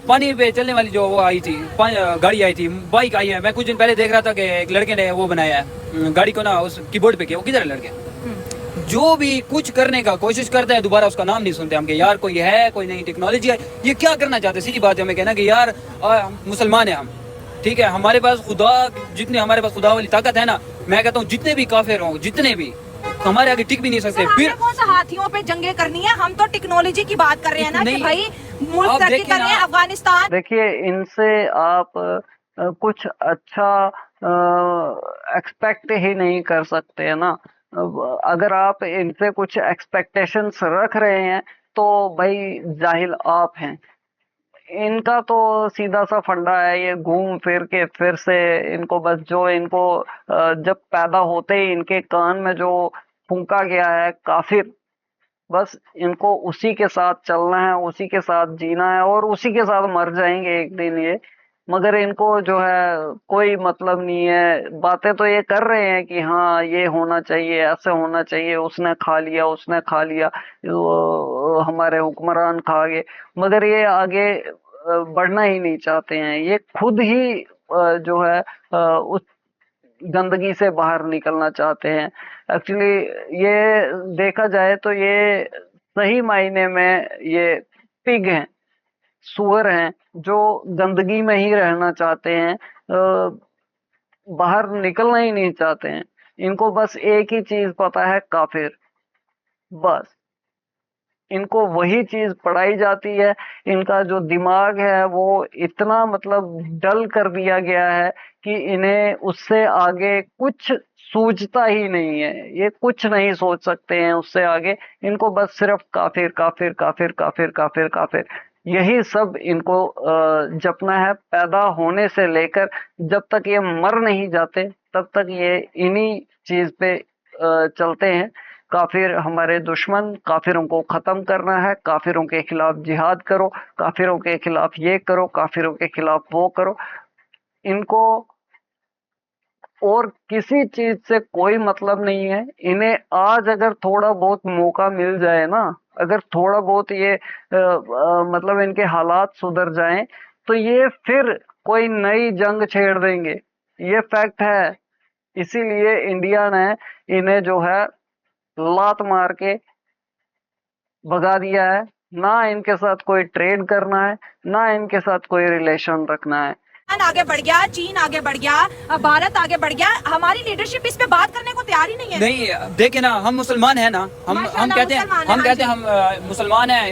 पानी पे चलने वाली जो वो आई थी, गाड़ी आई थी, बाइक आई है, मैं कुछ दिन पहले देख रहा था कि एक लड़के ने वो बनाया है गाड़ी को ना, उस कीबोर्ड पे किया। वो किधर है लड़के? जो भी कुछ करने का कोशिश करता है, दोबारा उसका नाम नहीं सुनते हम कि यार कोई है, कोई नई टेक्नोलॉजी है। ये क्या करना चाहते हैं? सीधी बात है, हमें कहना कि यार मुसलमान है हम, ठीक है, हमारे पास खुदा, जितने हमारे पास खुदा वाली ताकत है ना, मैं कहता हूँ जितने भी काफिर हों, जितने भी, हमारे आगे टिक भी नहीं सकते। फिर कौन सा हाथियों पे जंगे करनी है? हम तो टेक्नोलॉजी की बात कर रहे हैं ना, कि भाई मुल्क तरक्की कर रहे हैं, अफगानिस्तान। देखिए, इनसे आप कुछ अच्छा एक्सपेक्ट ही नहीं कर सकते है ना। अगर आप इनसे कुछ एक्सपेक्टेशंस रख रहे हैं तो भाई जाहिल आप हैं। इनका तो सीधा सा फंडा है, ये घूम फिर के फिर से इनको बस जो इनको जब पैदा होते ही इनके कान में जो फूंका गया है काफिर, बस इनको उसी के साथ चलना है, उसी के साथ जीना है, और उसी के साथ मर जाएंगे एक दिन ये। मगर इनको जो है कोई मतलब नहीं है। बातें तो ये कर रहे हैं कि हाँ ये होना चाहिए, ऐसे होना चाहिए, उसने खा लिया, उसने खा लिया, हमारे हुक्मरान खा गए, मगर ये आगे बढ़ना ही नहीं चाहते हैं। ये खुद ही जो है उस गंदगी से बाहर निकलना चाहते हैं। एक्चुअली ये देखा जाए तो ये सही मायने में ये पिग हैं, सुअर हैं, जो गंदगी में ही रहना चाहते हैं, बाहर निकलना ही नहीं चाहते हैं। इनको बस एक ही चीज पता है, काफिर, बस इनको वही चीज पढ़ाई जाती है। इनका जो दिमाग है वो इतना मतलब डल कर दिया गया है कि इन्हें उससे आगे कुछ सूझता ही नहीं है। ये कुछ नहीं सोच सकते हैं उससे आगे। इनको बस सिर्फ काफिर काफिर काफिर काफिर काफिर काफिर, यही सब इनको जपना है। पैदा होने से लेकर जब तक ये मर नहीं जाते तब तक ये इन्हीं चीज पे चलते हैं। काफिर हमारे दुश्मन, काफिरों को खत्म करना है, काफिरों के खिलाफ जिहाद करो, काफिरों के खिलाफ ये करो, काफिरों के खिलाफ वो करो। इनको और किसी चीज से कोई मतलब नहीं है। इन्हें आज अगर थोड़ा बहुत मौका मिल जाए ना, अगर थोड़ा बहुत ये मतलब इनके हालात सुधर जाएं, तो ये फिर कोई नई जंग छेड़ देंगे। ये फैक्ट है। इसीलिए इंडिया ने इन्हें जो है लात मार के भगा दिया है। ना इनके साथ कोई ट्रेड करना है, ना इनके साथ कोई रिलेशन रखना है। आगे बढ़ गया, चीन आगे बढ़ गया, भारत आगे बढ़ गया, हमारी लीडरशिप इस पे बात करने को तैयार ही नहीं है। नहीं देखे ना, हम मुसलमान हैं ना, हम माशाल्लाह कहते हैं, मुसलमान हैं, हम कहते हैं हम मुसलमान हैं,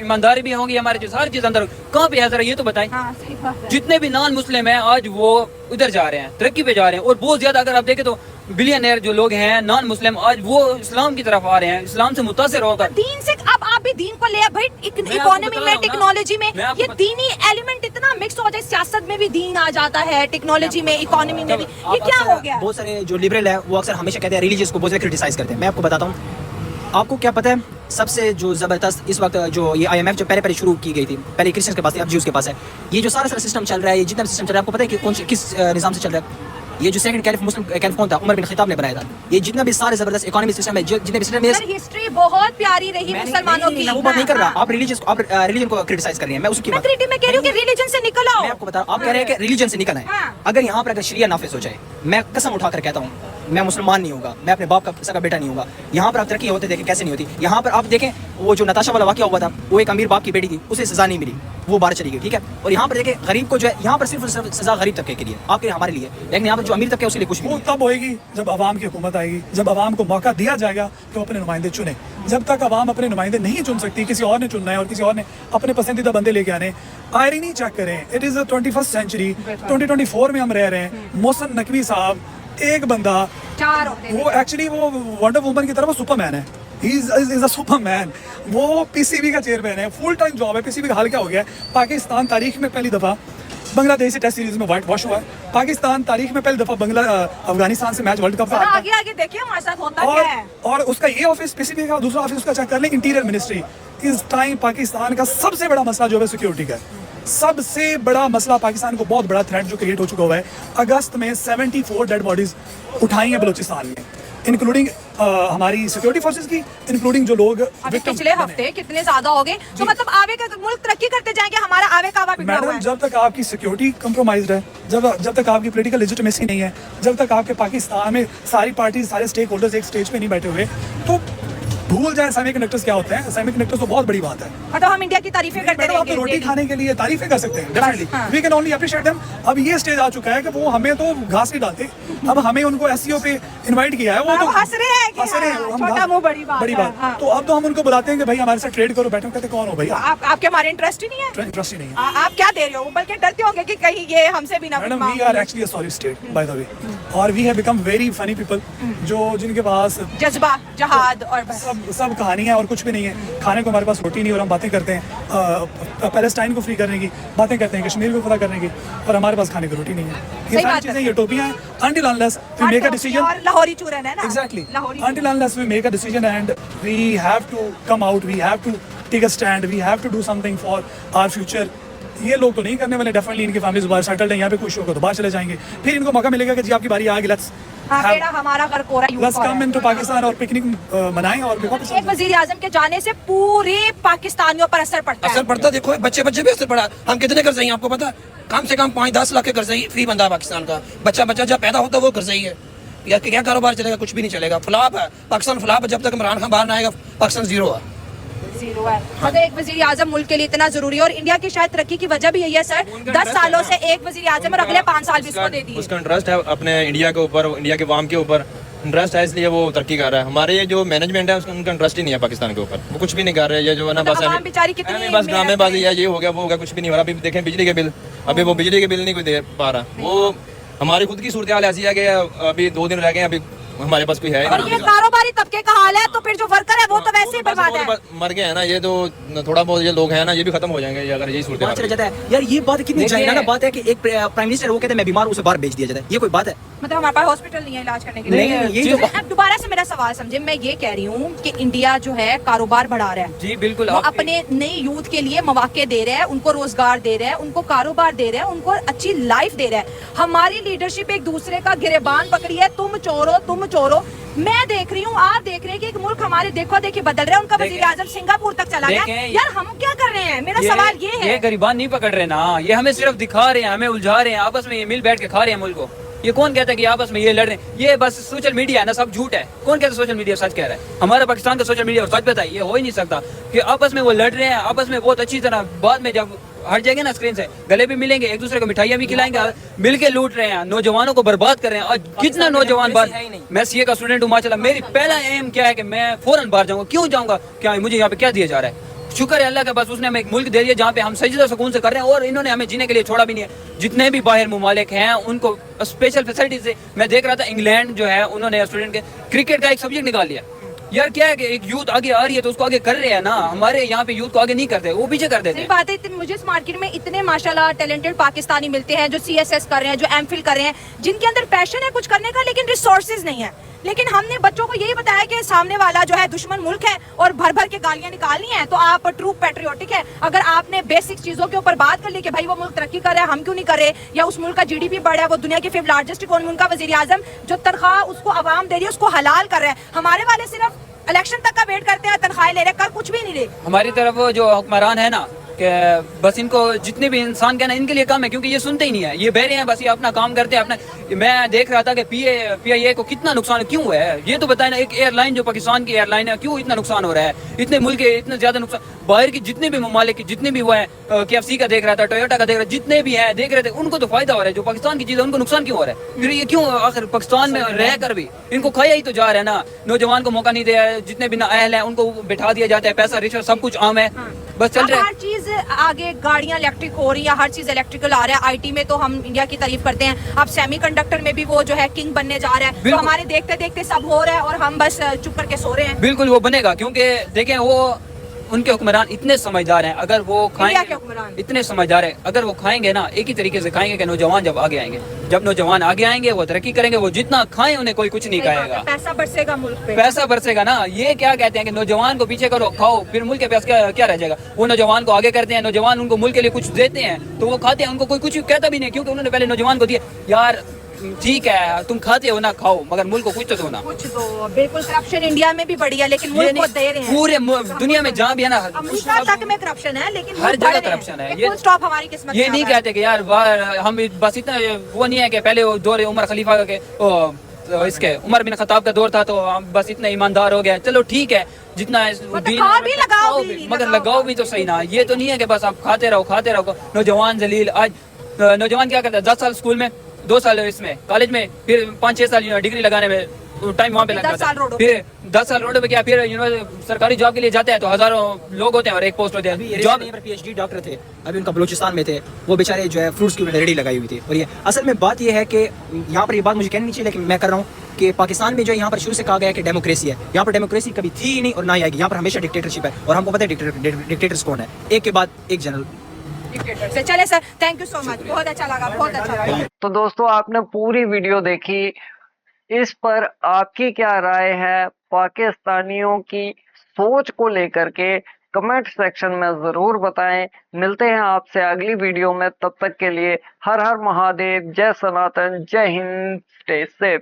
ईमानदारी भी होगी हमारे जो सारी चीज अंदर। कहाँ पे है जरा ये तो बताएं। हाँ, सही बात है। जितने भी नॉन मुस्लिम हैं आज वो उधर जा रहे हैं, तरक्की पे जा रहे हैं, और बहुत ज्यादा अगर आप देखें तो बिलियनर जो लोग हैं नॉन मुस्लिम आज वो इस्लाम की तरफ आ रहे हैं, इस्लाम से मुतासिर होकर। दीन से अब आप भी दीन को ले भाई, आपको इकोनॉमी बता में, रहा हूं ना, टेक्नोलॉजी में मैं आपको ये दीनी एलिमेंट इतना मिक्स हो जाए, सियासत में भी दीन आ जाता है, टेक्नोलॉजी में, इकोनॉमी में भी, ये क्या हो गया? बहुत सारे जो लिबरल है वो अक्सर हमेशा कहते हैं रिलीजियस को बहुत ज़्यादा क्रिटिसाइज करते हैं। मैं आपको बताता हूँ, आपको क्या पता है सबसे जो ज़बरदस्त इस वक्त जो ये IMF जो पहले शुरू की गई थी, पहले क्रिश्चियंस के पास थी, अब ज्यूज़ के पास है। ये जो सारा सिस्टम चल रहा है, ये जितना सिस्टम चल रहा है, आपको पता है कि कौन किस निज़ाम से चल रहा है? ये जो सेकंड कैलिफ मुस्लिम कैलिफ कौन था? उमर बिन खिताब ने बनाया था। ये जितना भी सारे ज़बरदस्त इकोनॉमिक सिस्टम है, जितने भी सिस्टम है, हिस्ट्री बहुत प्यारी रही मुसलमानों की। मैं वो बात नहीं कर रहा, आप रिलीजन को क्रिटिसाइज कर रही हैं, मैं उसकी बात मैं कह रही हूँ कि रिलीजन से निकल आओ। मैं आपको बता रहा हूं, आप कह रहे हैं कि रिलीजन से निकलना है। हाँ। अगर यहाँ पर अगर शरिया नाफिज हो जाए, मैं कसम उठाकर कहता हूँ, मैं मुसलमान नहीं होगा, मैं अपने बाप का सगा बेटा नहीं होगा। यहाँ पर आप तरक्की होते देखें कैसे नहीं होती। यहाँ पर आप देखें वो जो नताशा वाला वाकया हुआ था, वो एक अमीर बाप की बेटी थी, उसे सजा नहीं मिली, वो बाहर चली गई, ठीक है। और यहाँ पर देखें गरीब को जो है, यहाँ पर सिर्फ सजा गरीब तबके के लिए, आपके हमारे लिए, लेकिन यहाँ पर जो अमीर तबके उसके लिए कुछ वो तब होएगी जब आवाम की हुकूमत आएगी, जब आवाम को मौका दिया जाएगा कि वो अपने नुमाइंदे चुने। जब तक आवाम अपने नुमाइंदे नहीं चुन सकती, किसी और ने चुनना है और किसी और ने अपने पसंदीदा बंदे लेके आने। आयरनी चेक करें, इट इज़ 21st सेंचुरी, 2024 में हम रह रहे हैं। मोहसिन नकवी साहब एक बंदा, चार होते हैं। वो एक्चुअली वो वंडर वुमन की तरह वो सुपरमैन है, ही इज अ सुपरमैन। वो PCB का चेयरमैन है, फुल टाइम जॉब है। PCB का हाल क्या हो गया है? पाकिस्तान तारीख में पहली दफ़ा बांग्लादेश से टेस्ट सीरीज में वाइट वॉश हुआ है। पाकिस्तान तारीख में पहली दफ़ा अफगानिस्तान से मैच वर्ल्ड कप और आगे आगे देखिए हमारे साथ होता क्या है। और उसका ये ऑफिस PCB का, दूसरा ऑफिस उसका चेक कर लें, इंटीरियर मिनिस्ट्री। इस टाइम पाकिस्तान का सबसे बड़ा मसला जो है सिक्योरिटी का है। सबसे बड़ा मसला पाकिस्तान को बहुत बड़ा थ्रेट जो क्रिएट हो चुका हुआ है। अगस्त में 74 डेड बॉडीज उठाई हैं बलूचिस्तान में, इंक्लूडिंग हमारी सिक्योरिटी फोर्सेस की, इंक्लूडिंग जो लोग अभी victim पिछले बने। हफ्ते कितने ज्यादा हो गए, तो मतलब आगे का मुल्क तरक्की करते जाएंगे, हमारा आगे का बिगड़ा हुआ मैडम, है। जब तक आपकी सिक्योरिटी कंप्रोमाइज्ड है, जब तक आपकी पॉलिटिकल लेजिटिमेसी नहीं है, जब तक आपके पाकिस्तान में सारी पार्टी, सारे स्टेक होल्डर्स एक स्टेज पे नहीं बैठे हुए, तो भूल जाए सेमीकंडक्टर्स क्या होते हैं। सेमीकंडक्टर्स तो बहुत बड़ी बात है। मतलब हम इंडिया की तारीफें करते मैडम, आप रहेंगे। तो रोटी खाने के लिए तारीफें कर सकते हैं, definitely we can only appreciate them. अब ये स्टेज आ चुका है कि वो हमें तो घास नहीं डालते, अब हमें उनको SEO पे इनवाइट किया है, वो तो हंस रहे हैं कि हंस रहे हैं, हाँ, हम छोटा घास- मुंह बड़ी बात है, हाँ। तो अब तो हम उनको बुलाते हैं कि भाई हमारे साथ ट्रेड करो, बैठो। कहते कौन हो भैया, आपके हमारे इंटरेस्ट ही नहीं है। इंटरेस्ट ही नहीं है। आप क्या दे रहे हो? बल्कि डरते होंगे कि कहीं ये हमसे भी ना मैडम, मांग we are actually a solid state by the way, और we have become very funny people, जो जिनके पास जज्बा, जहाद और बस। सब कहानियां और कुछ भी नहीं है। खाने को हमारे पास रोटी नहीं और हम बातें करते हैं पैलेस्टाइन को फ्री करने की, बातें करते हैं कश्मीर को खुला करने की, और हमारे पास खाने को रोटी नहीं है। ये सही सारी बात है। चीजें यूटोपिया हैं until unless we make a decision। और लाहौरी चूरन है ना। Exactly. Lahori Until unless we make a decision and we have to come out, we have to take a stand, we have to do something for our future। ये लोग तो नहीं करने वाले, डेफिनेटली इनकी फैमिलीज बाहर सेटल्ड है, यहाँ पे खुश होकर तो बाहर चले जाएंगे। फिर इनको मौका मिलेगा कि जी आपकी बारी आ गई, लेट्स बेड़ा हमारा घर कोरा यूं लेट्स कोरा कम है। इनटू पाकिस्तान और पिकनिक मनाएं। और एक वजीर आजम के जाने से पूरे पाकिस्तानियों पर असर पड़ता है। असर पड़ता देखो, बच्चे भी असर पड़ा। हम कितने कर्ज हैं आपको पता है? कम से कम 5-10 लाख के कर्ज फ्री बंदा है पाकिस्तान का। बच्चा जब पैदा होता है वो कर्ज है। या क्या कारोबार चलेगा? कुछ भी नहीं चलेगा। फ्लॉप है पाकिस्तान, फ्लॉप है। जब तक इमरान खान बाहर ना आएगा पाकिस्तान जीरो है। जीरो है। मतलब एक वजीर आजम मुल्क के लिए इतना जरूरी है, और इंडिया की शायद तरक्की की वजह भी यही है सर, 10 सालों से एक वजीर आजम और अगले 5 साल भी इसको दे दिए। उसका इंटरेस्ट है अपने इंडिया के ऊपर, इंडिया के वाम के ऊपर इंटरेस्ट है, इसलिए वो तरक्की कर रहा है। हमारे ये जो मैनेजमेंट है उसका उनका इंटरेस्ट ही नहीं है पाकिस्तान के ऊपर, वो कुछ भी नहीं कर रहे हैं। ये जो है ना, मतलब बस आवाम बेचारी कितनी बस मेहनत ड्रामेबाजी है, ये हो गया वो हो गया, कुछ भी नहीं हो रहा। अभी देखें बिजली के बिल, अभी वो बिजली के बिल नहीं कोई दे पा रहा। वो हमारी खुद की सूरत हाल ऐसी है कि अभी 2 दिन रह गए, अभी हमारे पास कोई है और ये कारोबारी तबके का हाल है, तो फिर जो वर्कर है वो तो वैसे ही बर्बाद है। मर गए हैं ना, ये तो थोड़ा बहुत ये लोग हैं ना, ये भी खत्म हो जाएंगे अगर यही सूरत चला जाता है। यार ये बात कितनी जायना बात है कि एक प्राइम मिनिस्टर वो कहते हैं मैं बीमार हूं, उसे बाहर भेज दिया जाता है। ये कोई बात है? मतलब हमारे पास हॉस्पिटल नहीं है इलाज करने के लिए। नहीं, ये तो अब दोबारा से मेरा सवाल समझे, मैं ये कह रही हूँ कि इंडिया जो है कारोबार बढ़ा रहा है जी बिल्कुल। वो अपने नए यूथ के लिए मौके दे रहे हैं, उनको रोजगार दे रहे हैं, उनको कारोबार दे रहे हैं, उनको अच्छी लाइफ दे रहे हैं। हमारी लीडरशिप एक दूसरे का गिरेबान पकड़ी है, तुम चोरो। मैं देख रही हूँ, आप देख रहे हैं कि एक मुल्क हमारे देखो देखी बदल रहा है। उनका वजीर आजम सिंगापुर तक चला गया। यार हम क्या कर रहे हैं? मेरा सवाल ये है। ये गरीबान नहीं पकड़ रहे ना, ये हमें सिर्फ दिखा रहे हैं, हमें उलझा रहे हैं, आपस में ये मिल बैठ के खा रहे हैं मुल्क को। ये कौन कहता है कि आपस में ये लड़ रहे हैं? ये बस सोशल मीडिया है ना, सब झूठ है। कौन कहता है सोशल मीडिया सच कह रहा है? हमारा पाकिस्तान का सोशल मीडिया सच बताइए, ये हो ही नहीं सकता कि आपस में वो लड़ रहे हैं, आपस में बहुत अच्छी तरह। बाद में जब हट जाएंगे ना स्क्रीन से, गले भी मिलेंगे, एक दूसरे को मिठाइयाँ भी खिलाएंगे, मिलके लूट रहे हैं, नौजवानों को बर्बाद कर रहे हैं। और कितना नौजवान बात, मैं सीए का स्टूडेंट हूँ माशाल्लाह, मेरी पहला एम क्या है कि मैं फौरन बाहर जाऊंगा। क्यों जाऊंगा? क्या मुझे यहाँ पे क्या दिया जा रहा है? शुक्र है अल्लाह का, बस उसने हमें एक मुल्क दे दिया जहाँ पे हम सजीदा सुकून से कर रहे हैं, और इन्होंने हमें जीने के लिए छोड़ा भी नहीं है। जितने भी बाहर मुमालिक हैं उनको स्पेशल फैसिलिटीज है। मैं देख रहा था इंग्लैंड जो है, उन्होंने स्टूडेंट के क्रिकेट का एक सब्जेक्ट निकाल लिया। यार क्या है कि एक यूथ आगे आ रही है तो उसको आगे कर रहे हैं ना, हमारे यहाँ पे यूथ को आगे नहीं करते, वो पीछे कर देते सही हैं। बात है। मुझे इस मार्केट में इतने माशाल्लाह टैलेंटेड पाकिस्तानी मिलते हैं जो सीएसएस कर रहे हैं, जो एमफिल कर रहे हैं, जिनके अंदर पैशन है कुछ करने का, लेकिन रिसोर्सेज नहीं है। लेकिन हमने बच्चों को यही बताया कि सामने वाला जो है दुश्मन मुल्क है और भर भर के गालियां निकालनी है, तो आप ट्रू पैट्रियोटिक है। अगर आपने बेसिक चीजों के ऊपर बात कर ली कि भाई वो मुल्क तरक्की कर रहा है, हम क्यों नहीं कर रहे, या उस मुल्क का जीडीपी बढ़ रहा है, वो दुनिया के 5th लार्जेस्ट इकोनॉमी, उनका वजीर आजम जो तनख्वाह उसको आवाम दे रही है उसको हलाल कर रहा है। हमारे वाले सिर्फ इलेक्शन तक का वेट करते हैं, तनख्वाहें ले रहे, कर कुछ भी नहीं रहे। हमारी तरफ जो हुक्मरान है ना, कि बस इनको जितने भी इंसान कहना इनके लिए कम है, क्योंकि ये सुनते ही नहीं है, ये बहरे हैं, बस ये अपना काम करते हैं अपना। मैं देख रहा था कि पीआईए को कितना नुकसान क्यों हुआ है, ये तो बताए ना। एक एयरलाइन जो पाकिस्तान की एयरलाइन है, क्यों इतना नुकसान हो रहा है? इतने मुल्क के इतना ज्यादा नुकसान, बाहर की जितने भी ममालिक की जितने भी हुआ है, KFC का देख रहा था, टोयोटा का देख रहा था, जितने भी हैं देख रहे थे, उनको तो फायदा हो रहा है। जो पाकिस्तान की चीज है उनको नुकसान क्यों हो रहा है? फिर ये क्यों आखिर पाकिस्तान में रह कर भी इनको खाया ही तो जा रहा है ना। नौजवान को मौका नहीं दिया है, जितने भी नाअहल है उनको बिठा दिया जाता है, पैसा रिश्वत सब कुछ आम है, बस चल रहा है। हर चीज आगे, गाड़ियां इलेक्ट्रिक हो रही है, हर चीज इलेक्ट्रिकल आ रहा है। आईटी में तो हम इंडिया की तारीफ करते हैं, अब सेमीकंडक्टर में भी वो जो है किंग बनने जा रहा है। तो हमारे देखते देखते सब हो रहा है और हम बस चुप करके सो रहे हैं। बिल्कुल वो बनेगा, क्योंकि देखें वो उनके हुक्मरान इतने समझदार हैं, अगर वो इंडिया के खाएंगे, हुक्मरान इतने समझदार है, अगर वो खाएंगे ना एक ही तरीके से खाएंगे कि नौजवान जब आगे आएंगे, जब नौजवान आगे आएंगे वो तरक्की करेंगे, वो जितना खाएं उन्हें कोई कुछ नहीं कहेगा, पैसा बरसेगा मुल्क पे, पैसा बरसेगा ना। ये क्या कहते हैं कि नौजवान को पीछे करो, खाओ, फिर मुल्क के पास क्या रह जाएगा? वो नौजवान को आगे करते हैं, नौजवान उनको मुल्क के लिए कुछ देते हैं तो वो खाते हैं, उनको कोई कुछ कहता भी नहीं, क्योंकि उन्होंने पहले नौजवान को दिया। यार ठीक है तुम खाते हो ना, खाओ, मगर मुल्क को कुछ तो दो ना। कुछ तो बिल्कुल करप्शन इंडिया में भी बढ़ी है, लेकिन मुल्क को दे रहे हैं। पूरे दुनिया में जहाँ भी है ना, अमेरिका तक में करप्शन है, लेकिन हर जगह करप्शन है। ये स्टॉप हमारी किस्मत ये नहीं कहते कि यार हम बस इतना वो नहीं है कि पहले वो दौर उमर खलीफा के इसके उमर बिन खत्ताब का दौर था तो हम बस इतना ईमानदार हो गया। चलो ठीक है, जितना मगर लगाओ भी तो सही ना। ये तो नहीं है कि बस आप खाते रहो। नौजवान जलील, आज नौजवान क्या करता है? 10 साल स्कूल में, 2 साल इसमें कॉलेज में, फिर 5-6 साल डिग्री लगाने में टाइम वहाँ पे लग जाता है, फिर 10 साल रोड पे क्या, फिर सरकारी जॉब के लिए जाते हैं तो हजारों लोग होते हैं और एक पोस्ट होते हैं। जॉब पर PhD डॉक्टर थे, अभी उनका बलूचिस्तान में थे, वो बेचारे जो है फ्रूट्स की रेडी लगाई हुई थी। और ये असल में बात ये है कि यहाँ पर ये बात मुझे कहनी नहीं चाहिए, लेकिन मैं कर रहा हूँ कि पाकिस्तान में जो यहाँ पर शुरू से कहा गया कि डेमोक्रेसी है, यहाँ पर डेमोक्रेसी कभी थी ही नहीं और ना ही आएगी। यहाँ पर हमेशा डिक्टेटरशिप है और हमको पता है डिक्टेटर्स कौन है, एक के बाद एक जनरल। चले sir, thank you so much, बहुत अच्छा लगा, बहुत अच्छा लगा। तो दोस्तों आपने पूरी वीडियो देखी, इस पर आपकी क्या राय है? पाकिस्तानियों की सोच को लेकर के कमेंट सेक्शन में जरूर बताएं। मिलते हैं आपसे अगली वीडियो में, तब तक के लिए हर हर महादेव, जय सनातन, जय हिंद, स्टे सेफ।